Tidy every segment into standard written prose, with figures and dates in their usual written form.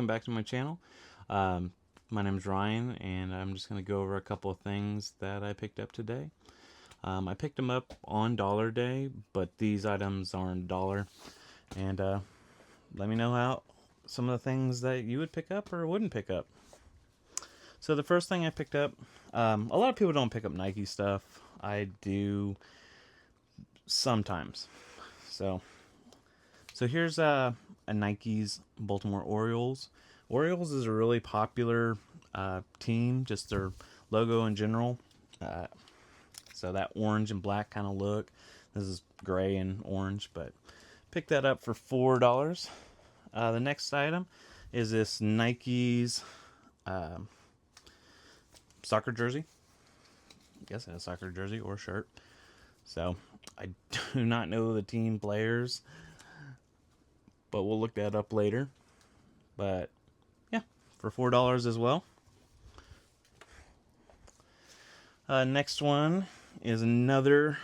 welcome back to my channel. Um, my name is Ryan, and I'm just going to go over a couple of things that I picked up today. I picked them up on Dollar Day, but these items aren't dollar. And let me know how some of the things that you would pick up or wouldn't pick up. So the first thing I picked up, a lot of people don't pick up Nike stuff. I do sometimes. So here's a Nike's Baltimore Orioles. Orioles is a really popular team, just their logo in general. So that orange and black kind of look. This is gray and orange, but picked that up for $4. The next item is this Nike's soccer jersey. I guess it's a soccer jersey or shirt. So I do not know the team players, but we'll look that up later. But yeah, for $4 as well. Next one is another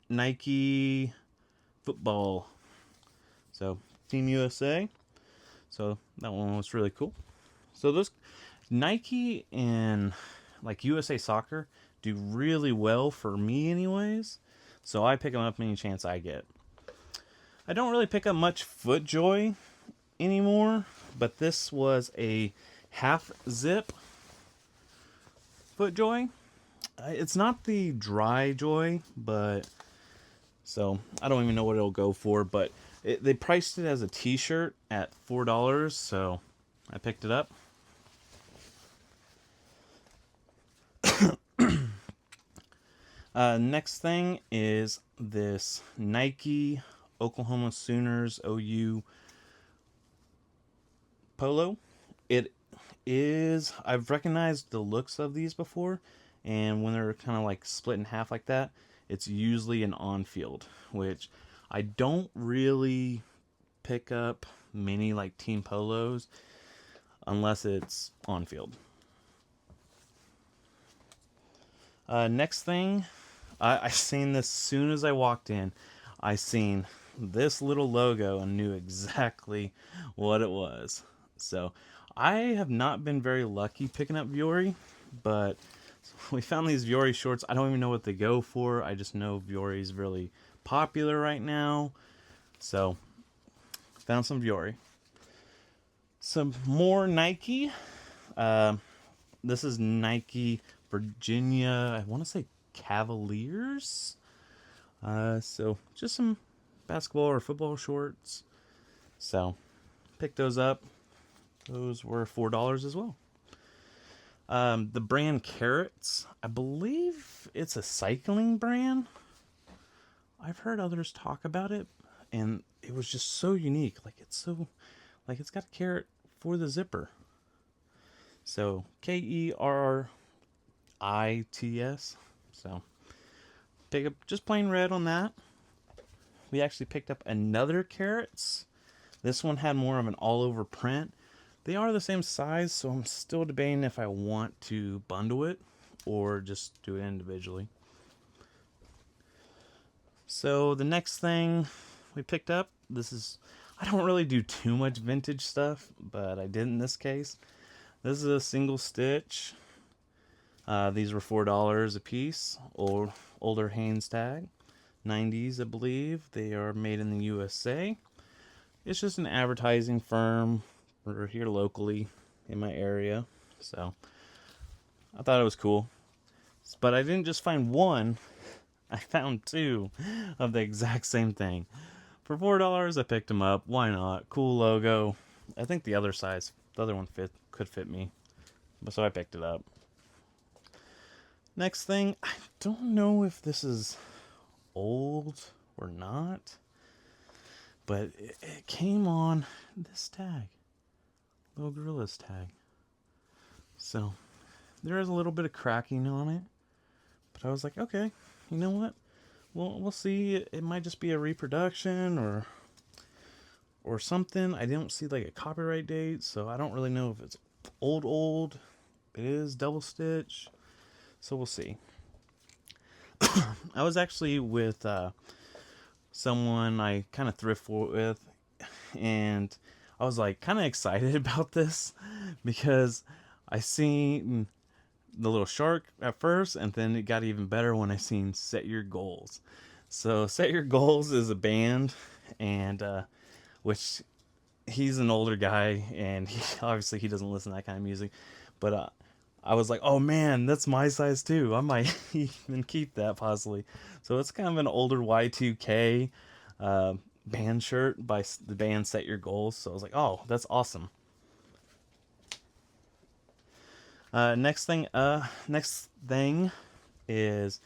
Nike football. So Team USA. So that one was really cool. So those Nike and like USA Soccer do really well for me anyways. So I pick them up any chance I get. I don't really pick up much FootJoy anymore, but this was a half zip FootJoy. It's not the dry joy, but so I don't even know what it'll go for, but they priced it as a t-shirt at $4, so I picked it up. Next thing is this Nike Oklahoma Sooners OU polo. It is, I've recognized the looks of these before, and when they're kind of like split in half like that, it's usually an on-field, which I don't really pick up many like team polos unless it's on-field. Next thing, I seen this soon as I walked in. I seen this little logo and knew exactly what it was. So I have not been very lucky picking up Vuori, but we found these Vuori shorts. I don't even know what they go for. I just know Vuori is really popular right now. So found some Vuori. Some more Nike. This is Nike Virginia, I want to say Cavaliers. So just some basketball or football shorts. So pick those up. Those were $4 as well. The brand Carrots, I believe it's a cycling brand. I've heard others talk about it, and it was just so unique. Like it's got a carrot for the zipper. So Kerrits. So pick up just plain red on that. We actually picked up another Carrots. This one had more of an all-over print. They are the same size, so I'm still debating if I want to bundle it or just do it individually. So the next thing we picked up, I don't really do too much vintage stuff, but I did in this case. This is a single stitch. These were $4 a piece. Older Hanes tag. 90s, I believe. They are made in the USA. It's just an advertising firm. We're here locally in my area. So I thought it was cool. But I didn't just find one. I found two of the exact same thing. For $4, I picked them up. Why not? Cool logo. I think the other one could fit me. So I picked it up. Next thing, I don't know if this is old or not, but it came on this tag. Little Gorillas tag. So there is a little bit of cracking on it, but I was like, okay, you know what? We'll see. It might just be a reproduction or something. I don't see like a copyright date, so I don't really know if it's old. It is double stitch, so we'll see. I was actually with someone I kind of thrift with, and I was like kind of excited about this because I seen the little shark at first, and then it got even better when I seen Set Your Goals. So Set Your Goals is a band, and which he's an older guy, and obviously he doesn't listen to that kind of music. But I was like, oh man, that's my size too. I might even keep that possibly. So it's kind of an older Y2K uh, band shirt by the band Set Your Goals. So I was like, oh, that's awesome. Next thing is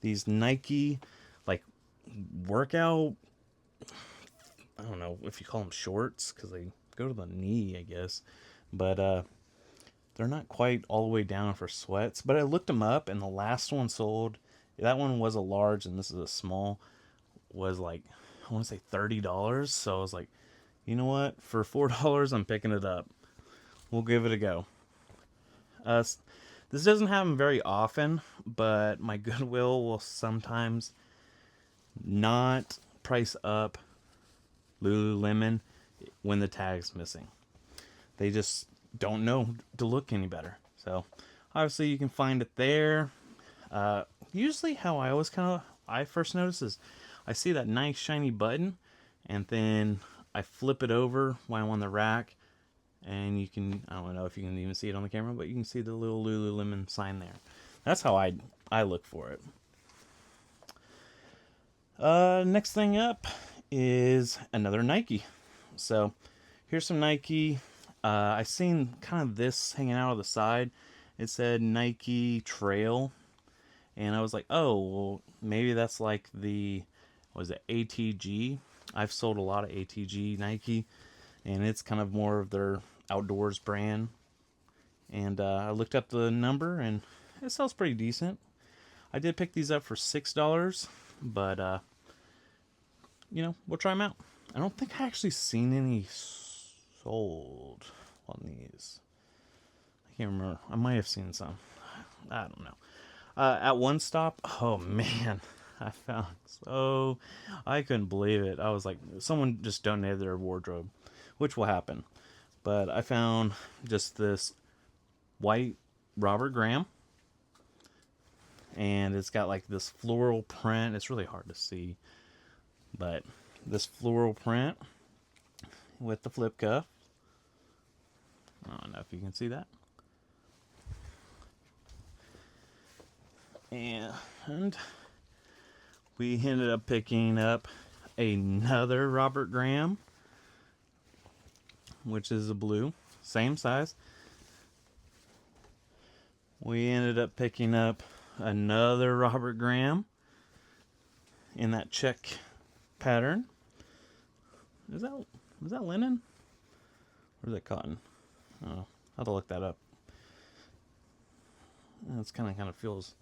these Nike like workout. I don't know if you call them shorts because they go to the knee, I guess. But they're not quite all the way down for sweats. But I looked them up, and the last one sold. That one was a large, and this is a small. Was like, I want to say $30. So I was like, you know what? For $4, I'm picking it up. We'll give it a go. This doesn't happen very often, but my Goodwill will sometimes not price up Lululemon when the tag's missing. They just don't know to look any better. So obviously you can find it there. Usually how I first notice is I see that nice shiny button, and then I flip it over while I'm on the rack, and you can, I don't know if you can even see it on the camera, but you can see the little Lululemon sign there. That's how I look for it. Next thing up is another Nike. So here's some Nike. I seen kind of this hanging out of the side. It said Nike Trail, and I was like, oh, well, maybe that's like the, what is it, ATG? I've sold a lot of ATG Nike, and it's kind of more of their outdoors brand. And I looked up the number, and it sells pretty decent. I did pick these up for $6, but we'll try them out. I don't think I actually seen any sold on these. I can't remember. I might have seen some. I don't know. At One Stop, oh man, I couldn't believe it. I was like, someone just donated their wardrobe, which will happen. But I found just this white Robert Graham, and it's got like this floral print. It's really hard to see, but this floral print with the flip cuff. I don't know if you can see that. And we ended up picking up another Robert Graham, which is a blue, same size. We ended up picking up another Robert Graham in that check pattern. Was that linen? Or is that cotton? Oh, I'll have to look that up. It's kind of feels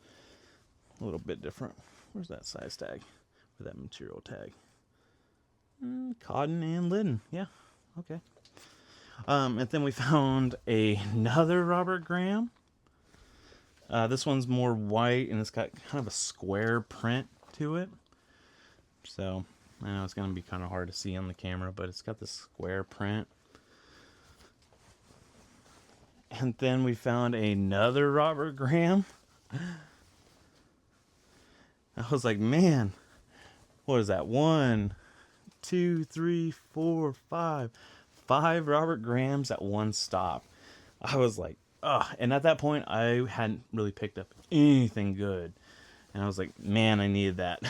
a little bit different. Where's that size tag? Or that material tag? Cotton and linen. Yeah, okay. And then we found another Robert Graham. This one's more white, and it's got kind of a square print to it. So I know it's going to be kind of hard to see on the camera, but it's got this square print. And then we found another Robert Graham. I was like, man, what is that? 1, 2, 3, 4, 5. 5 Robert Grahams at one stop. I was like, ugh. And at that point, I hadn't really picked up anything good. And I was like, man, I needed that.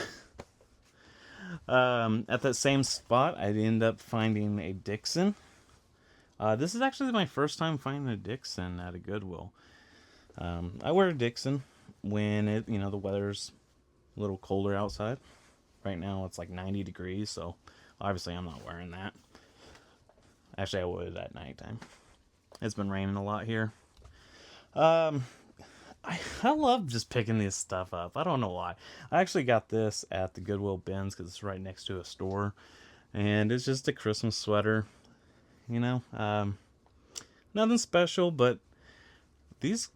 At that same spot, I ended up finding a Dixon. This is actually my first time finding a Dixon at a Goodwill. I wear a Dixon when the weather's a little colder outside. Right now it's like 90 degrees, so obviously I'm not wearing that. Actually, I would at nighttime. It's been raining a lot here. I love just picking this stuff up. I don't know why. I actually got this at the Goodwill bins because it's right next to a store, and it's just a Christmas sweater. Nothing special, but these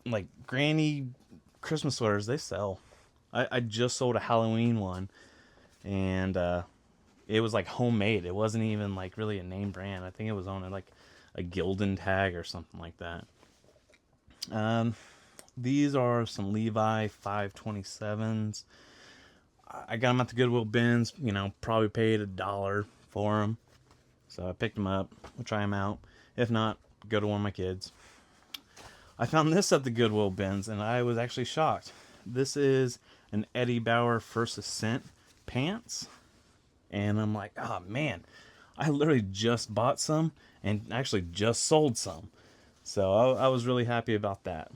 like granny Christmas sweaters, they sell. I just sold a Halloween one, and it was like homemade. It wasn't even like really a name brand. I think it was on like a Gildan tag or something like that. Um, these are some Levi 527s. I got them at the Goodwill bins. You know, probably paid $1 for them. So I picked them up. We'll try them out. If not, go to one of my kids. I found this at the Goodwill bins, and I was actually shocked. This is an Eddie Bauer First Ascent pants. And I'm like, oh man, I literally just bought some and actually just sold some. So I was really happy about that.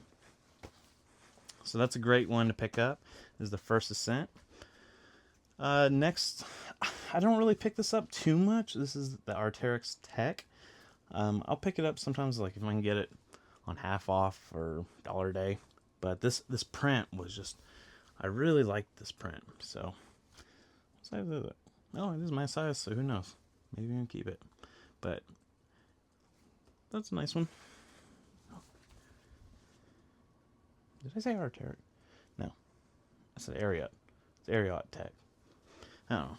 So that's a great one to pick up, is the First Ascent. Next, I don't really pick this up too much. This is the Arc'teryx Tech. I'll pick it up sometimes, like if I can get it on half off or $1 a day. But this print was just, I really liked this print. So, what size is it? Oh, it is my size, so who knows? Maybe I can keep it. But that's a nice one. Did I say Arc'teryx? No, I said Ariat. It's Ariat Tech. I don't know.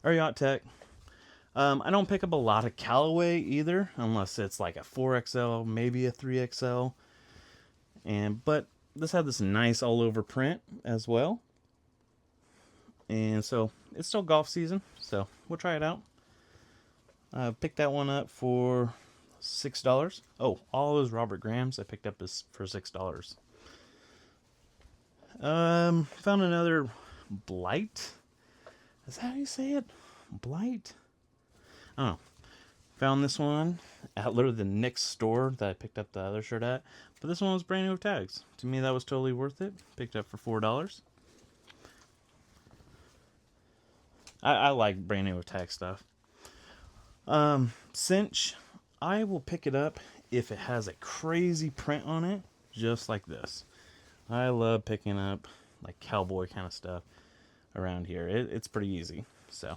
Ariat Tech. I don't pick up a lot of Callaway either, unless it's like a 4XL, maybe a 3XL. But this had this nice all over print as well. And so it's still golf season, so we'll try it out. Picked that one up for $6. Oh, all those Robert Grahams I picked up for $6. Found another Blight. Is that how you say it? Blight? I don't know. Found this one at literally the next store that I picked up the other shirt at. But this one was brand new with tags. To me, that was totally worth it. Picked it up for $4. I like brand new with tag stuff. Cinch, I will pick it up if it has a crazy print on it, just like this. I love picking up like cowboy kind of stuff around here. It's pretty easy. So,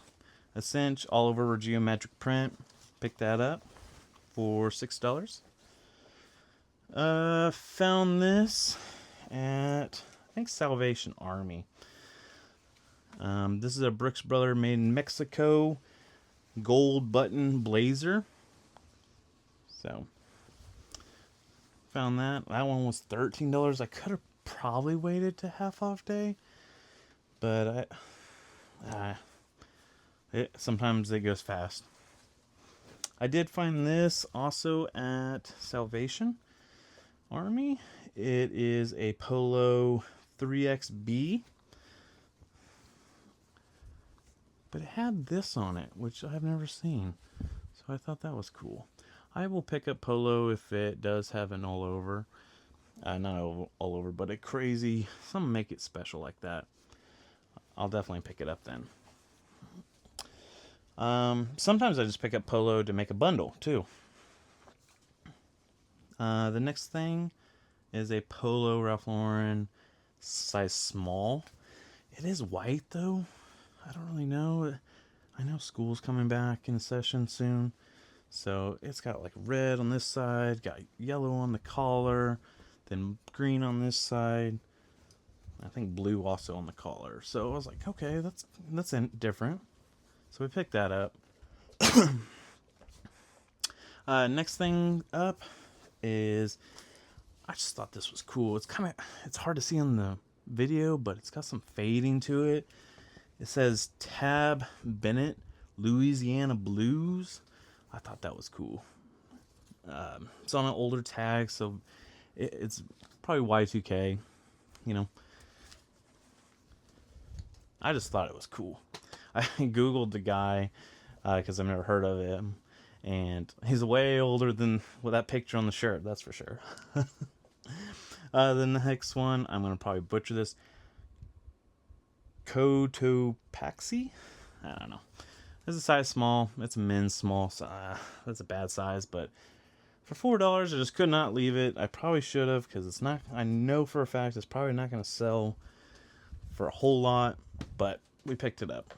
a cinch all over geometric print. Pick that up for $6. Found this at, I think, Salvation Army. This is a Brooks Brother made in Mexico gold button blazer. So, found that. That one was $13. I could have probably waited to half off day, but sometimes it goes fast. I did find this also at Salvation Army. It is a Polo 3XB. But it had this on it, which I've never seen. So I thought that was cool. I will pick up Polo if it does have an all over. Not all over, but a crazy, something make it special like that. I'll definitely pick it up then. Sometimes I just pick up Polo to make a bundle too. The next thing is a Polo Ralph Lauren size small. It is white though. I don't really know. I know school's coming back in session soon. So it's got like red on this side, got yellow on the collar, then green on this side. I think blue also on the collar. So I was like, okay, that's different. So we picked that up. Next thing up is, I just thought this was cool. It's hard to see on the video, but it's got some fading to it. It says Tab Bennett Louisiana Blues. I thought that was cool. It's on an older tag, so it's probably Y2K. You know, I just thought it was cool. I googled the guy because I've never heard of him, and he's way older than that picture on the shirt. That's for sure. The next one, I'm gonna probably butcher this. Cotopaxi? I don't know. It's a size small. It's a men's small. So, that's a bad size, but for $4, I just could not leave it. I probably should have, because it's not, I know for a fact it's probably not going to sell for a whole lot, but we picked it up.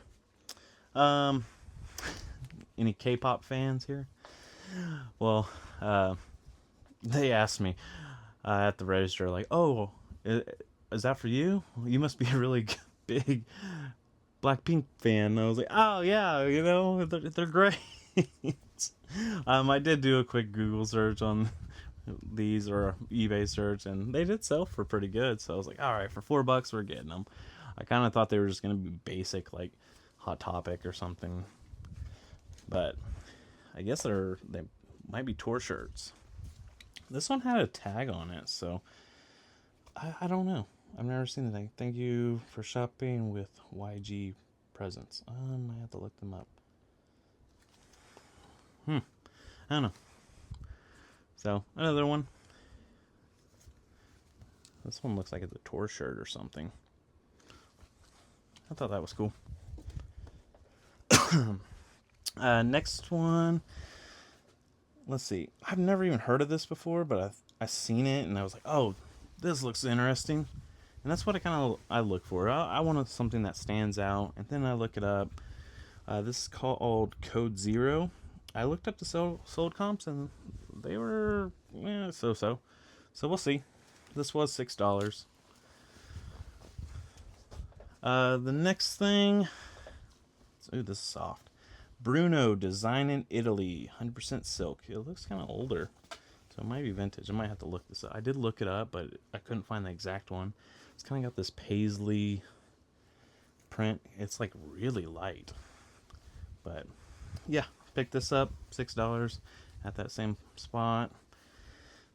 Any K-pop fans here? Well, they asked me at the register, like, oh, is that for you? You must be a really big Blackpink fan. I was like, oh yeah, you know, they're great. I did do a quick Google search on these or eBay search, and they did sell for pretty good. So I was like, all right, for $4 we're getting them. I kind of thought they were just gonna be basic, like Hot Topic or something, but I guess they might be tour shirts. This one had a tag on it, so I don't know. I've never seen anything. Thank you for shopping with YG Presents. I have to look them up. I don't know. So another one. This one looks like it's a tour shirt or something. I thought that was cool. Next one. Let's see. I've never even heard of this before, but I seen it and I was like, oh, this looks interesting. And that's what I look for. I want something that stands out, and then I look it up. This is called Code Zero. I looked up the sold comps, and they were so. So we'll see. This was $6. The next thing. Ooh, this is soft. Bruno, design in Italy, 100% silk. It looks kind of older, so it might be vintage. I might have to look this up. I did look it up, but I couldn't find the exact one. It's kind of got this paisley print. It's like really light, but yeah, picked this up, $6 at that same spot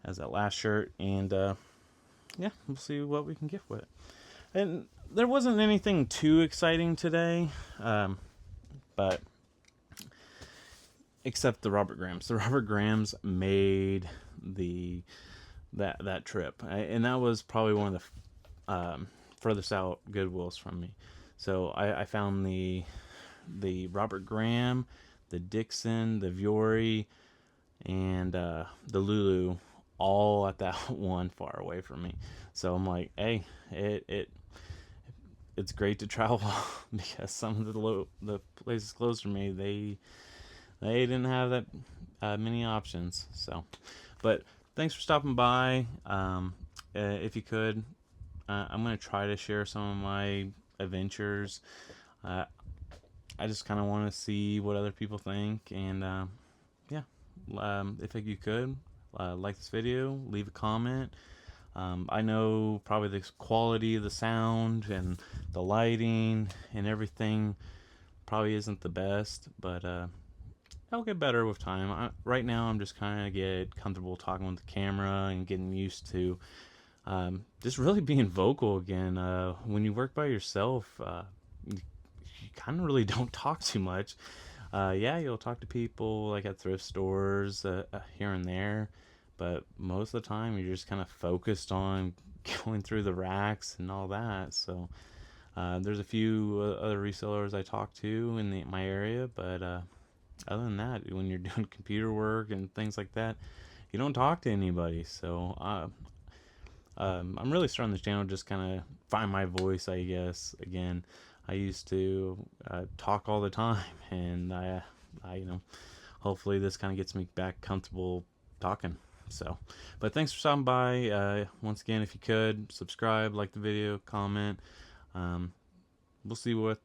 as that last shirt, and yeah, we'll see what we can get with it. And there wasn't anything too exciting today, but except the Robert Grahams. The Robert Grahams made that trip, and that was probably one of the furthest out Goodwills from me. So I found the Robert Graham, the Dixon, the Viore, and the Lulu all at that one far away from me. So I'm like, hey, it's great to travel because some of the places close to me, they didn't have that many options. So, but thanks for stopping by. If you could, I'm gonna try to share some of my adventures. I just kind of want to see what other people think, and yeah, if you could like this video, leave a comment. I know probably the quality of the sound and the lighting and everything probably isn't the best, but I'll get better with time. Right now, I'm just kind of get comfortable talking with the camera and getting used to just really being vocal again. When you work by yourself, you kind of really don't talk too much. Yeah, you'll talk to people like at thrift stores here and there, but most of the time you're just kind of focused on going through the racks and all that. So there's a few other resellers I talk to in my area, but other than that, when you're doing computer work and things like that, you don't talk to anybody. So I'm really starting this channel just kind of find my voice, I guess. Again, I used to talk all the time, and I hopefully this kind of gets me back comfortable talking. So, but thanks for stopping by. Once again, if you could subscribe, like the video, comment. We'll see where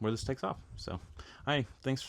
this takes off. So, all right, thanks.